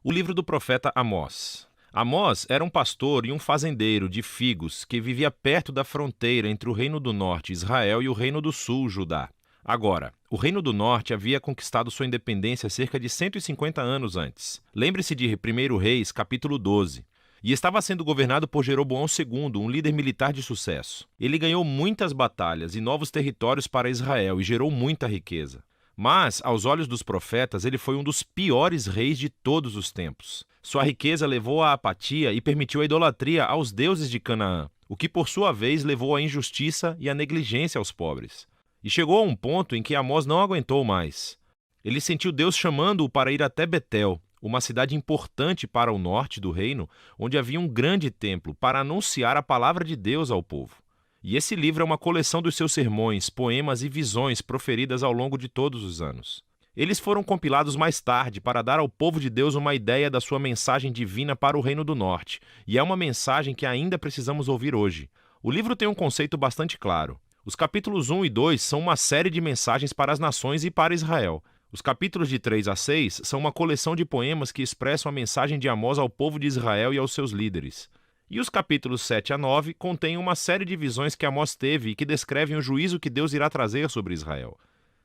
O livro do profeta Amós. Amós era um pastor e um fazendeiro de figos que vivia perto da fronteira entre o Reino do Norte, Israel, e o Reino do Sul, Judá. Agora, o Reino do Norte havia conquistado sua independência cerca de 150 anos antes. Lembre-se de 1 Reis, capítulo 12. E estava sendo governado por Jeroboão II, um líder militar de sucesso. Ele ganhou muitas batalhas e novos territórios para Israel e gerou muita riqueza. Mas, aos olhos dos profetas, ele foi um dos piores reis de todos os tempos. Sua riqueza levou à apatia e permitiu a idolatria aos deuses de Canaã, o que por sua vez levou à injustiça e à negligência aos pobres. E chegou a um ponto em que Amós não aguentou mais. Ele sentiu Deus chamando-o para ir até Betel, uma cidade importante para o norte do reino, onde havia um grande templo, para anunciar a palavra de Deus ao povo. E esse livro é uma coleção dos seus sermões, poemas e visões proferidas ao longo de todos os anos. Eles foram compilados mais tarde para dar ao povo de Deus uma ideia da sua mensagem divina para o Reino do Norte, e é uma mensagem que ainda precisamos ouvir hoje. O livro tem um conceito bastante claro. Os capítulos 1 e 2 são uma série de mensagens para as nações e para Israel. Os capítulos de 3 a 6 são uma coleção de poemas que expressam a mensagem de Amós ao povo de Israel e aos seus líderes. E os capítulos 7 a 9 contêm uma série de visões que Amós teve e que descrevem o juízo que Deus irá trazer sobre Israel.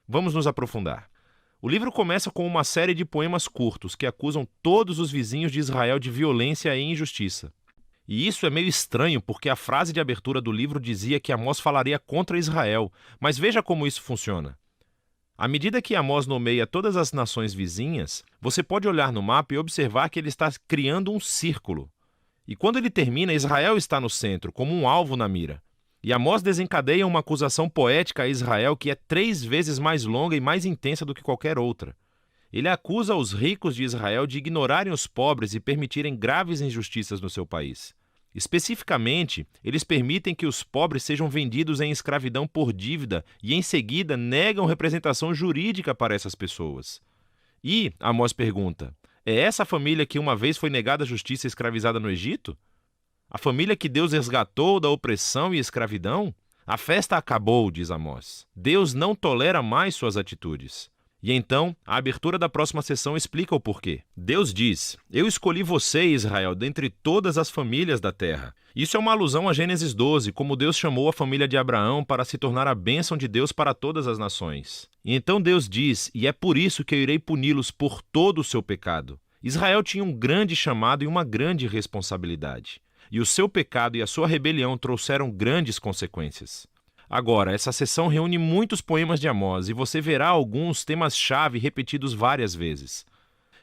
Vamos nos aprofundar. O livro começa com uma série de poemas curtos que acusam todos os vizinhos de Israel de violência e injustiça. E isso é meio estranho porque a frase de abertura do livro dizia que Amós falaria contra Israel, mas veja como isso funciona. À medida que Amós nomeia todas as nações vizinhas, você pode olhar no mapa e observar que ele está criando um círculo. E quando ele termina, Israel está no centro, como um alvo na mira. E Amós desencadeia uma acusação poética a Israel que é 3 vezes mais longa e mais intensa do que qualquer outra. Ele acusa os ricos de Israel de ignorarem os pobres e permitirem graves injustiças no seu país. Especificamente, eles permitem que os pobres sejam vendidos em escravidão por dívida e, em seguida, negam representação jurídica para essas pessoas. E, Amós pergunta, é essa a família que uma vez foi negada a justiça e escravizada no Egito? A família que Deus resgatou da opressão e escravidão? A festa acabou, diz Amós. Deus não tolera mais suas atitudes. E então, a abertura da próxima sessão explica o porquê. Deus diz, eu escolhi você, Israel, dentre todas as famílias da terra. Isso é uma alusão a Gênesis 12, como Deus chamou a família de Abraão para se tornar a bênção de Deus para todas as nações. E então Deus diz, e é por isso que eu irei puni-los por todo o seu pecado. Israel tinha um grande chamado e uma grande responsabilidade. E o seu pecado e a sua rebelião trouxeram grandes consequências. Agora, essa sessão reúne muitos poemas de Amós e você verá alguns temas-chave repetidos várias vezes.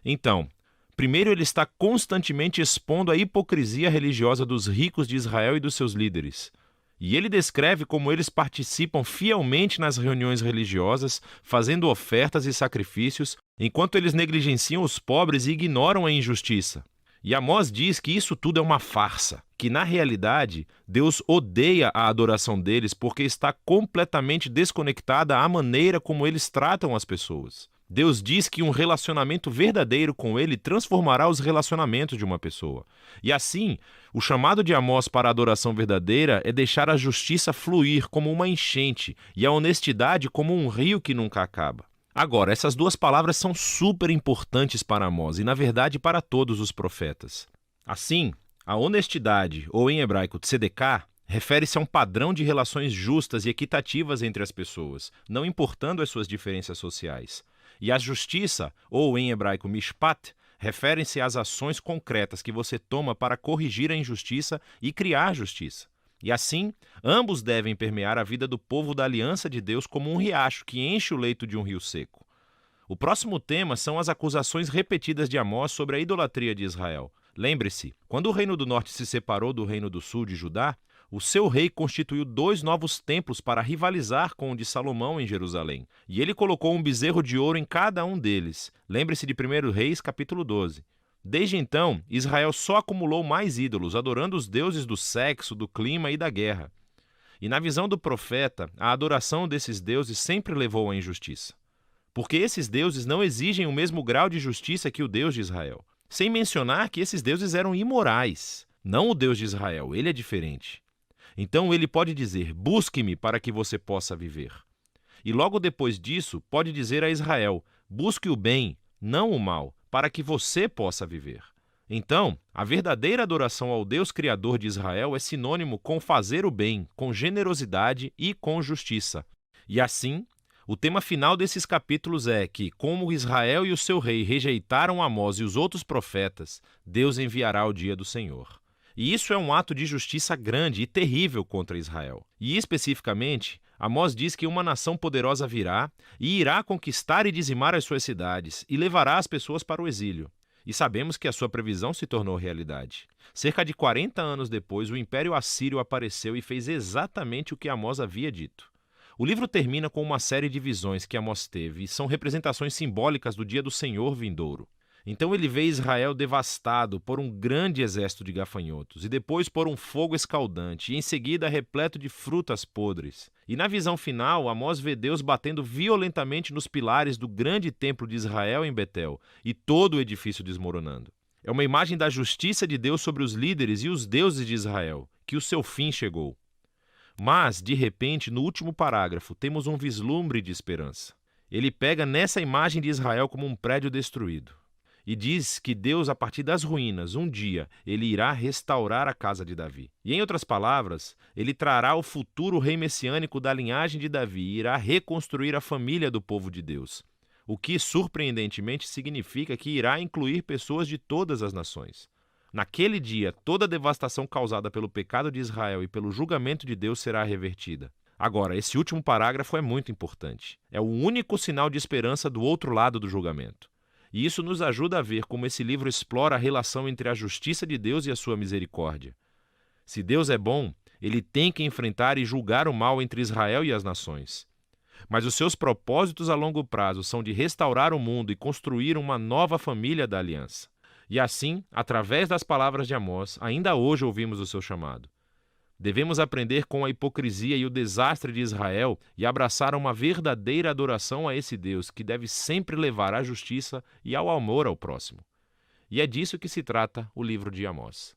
Então, primeiro ele está constantemente expondo a hipocrisia religiosa dos ricos de Israel e dos seus líderes. E ele descreve como eles participam fielmente nas reuniões religiosas, fazendo ofertas e sacrifícios, enquanto eles negligenciam os pobres e ignoram a injustiça. E Amós diz que isso tudo é uma farsa, que na realidade Deus odeia a adoração deles porque está completamente desconectada à maneira como eles tratam as pessoas. Deus diz que um relacionamento verdadeiro com ele transformará os relacionamentos de uma pessoa. E assim, o chamado de Amós para a adoração verdadeira é deixar a justiça fluir como uma enchente e a honestidade como um rio que nunca acaba. Agora, essas duas palavras são super importantes para Amós e, na verdade, para todos os profetas. Assim, a honestidade, ou em hebraico tzedekah, refere-se a um padrão de relações justas e equitativas entre as pessoas, não importando as suas diferenças sociais. E a justiça, ou em hebraico mishpat, refere-se às ações concretas que você toma para corrigir a injustiça e criar justiça. E assim, ambos devem permear a vida do povo da aliança de Deus como um riacho que enche o leito de um rio seco. O próximo tema são as acusações repetidas de Amós sobre a idolatria de Israel. Lembre-se, quando o Reino do Norte se separou do Reino do Sul de Judá, o seu rei constituiu 2 novos templos para rivalizar com o de Salomão em Jerusalém. E ele colocou um bezerro de ouro em cada um deles. Lembre-se de 1 Reis, capítulo 12. Desde então, Israel só acumulou mais ídolos, adorando os deuses do sexo, do clima e da guerra. E na visão do profeta, a adoração desses deuses sempre levou à injustiça. Porque esses deuses não exigem o mesmo grau de justiça que o Deus de Israel. Sem mencionar que esses deuses eram imorais. Não o Deus de Israel, ele é diferente. Então ele pode dizer, busque-me para que você possa viver. E logo depois disso, pode dizer a Israel, busque o bem, não o mal, para que você possa viver. Então, a verdadeira adoração ao Deus Criador de Israel é sinônimo com fazer o bem, com generosidade e com justiça. E assim, o tema final desses capítulos é que, como Israel e o seu rei rejeitaram Amós e os outros profetas, Deus enviará o dia do Senhor. E isso é um ato de justiça grande e terrível contra Israel. E especificamente, Amós diz que uma nação poderosa virá e irá conquistar e dizimar as suas cidades e levará as pessoas para o exílio. E sabemos que a sua previsão se tornou realidade. Cerca de 40 anos depois, o Império Assírio apareceu e fez exatamente o que Amós havia dito. O livro termina com uma série de visões que Amós teve e são representações simbólicas do dia do Senhor vindouro. Então ele vê Israel devastado por um grande exército de gafanhotos, e depois por um fogo escaldante, e em seguida repleto de frutas podres. E na visão final, Amós vê Deus batendo violentamente nos pilares do grande templo de Israel em Betel, e todo o edifício desmoronando. É uma imagem da justiça de Deus sobre os líderes e os deuses de Israel, que o seu fim chegou. Mas, de repente, no último parágrafo, temos um vislumbre de esperança. Ele pega nessa imagem de Israel como um prédio destruído. E diz que Deus, a partir das ruínas, um dia, ele irá restaurar a casa de Davi. E, em outras palavras, ele trará o futuro rei messiânico da linhagem de Davi e irá reconstruir a família do povo de Deus. O que, surpreendentemente, significa que irá incluir pessoas de todas as nações. Naquele dia, toda a devastação causada pelo pecado de Israel e pelo julgamento de Deus será revertida. Agora, esse último parágrafo é muito importante. É o único sinal de esperança do outro lado do julgamento. E isso nos ajuda a ver como esse livro explora a relação entre a justiça de Deus e a sua misericórdia. Se Deus é bom, ele tem que enfrentar e julgar o mal entre Israel e as nações. Mas os seus propósitos a longo prazo são de restaurar o mundo e construir uma nova família da aliança. E assim, através das palavras de Amós, ainda hoje ouvimos o seu chamado. Devemos aprender com a hipocrisia e o desastre de Israel e abraçar uma verdadeira adoração a esse Deus que deve sempre levar à justiça e ao amor ao próximo. E é disso que se trata o livro de Amós.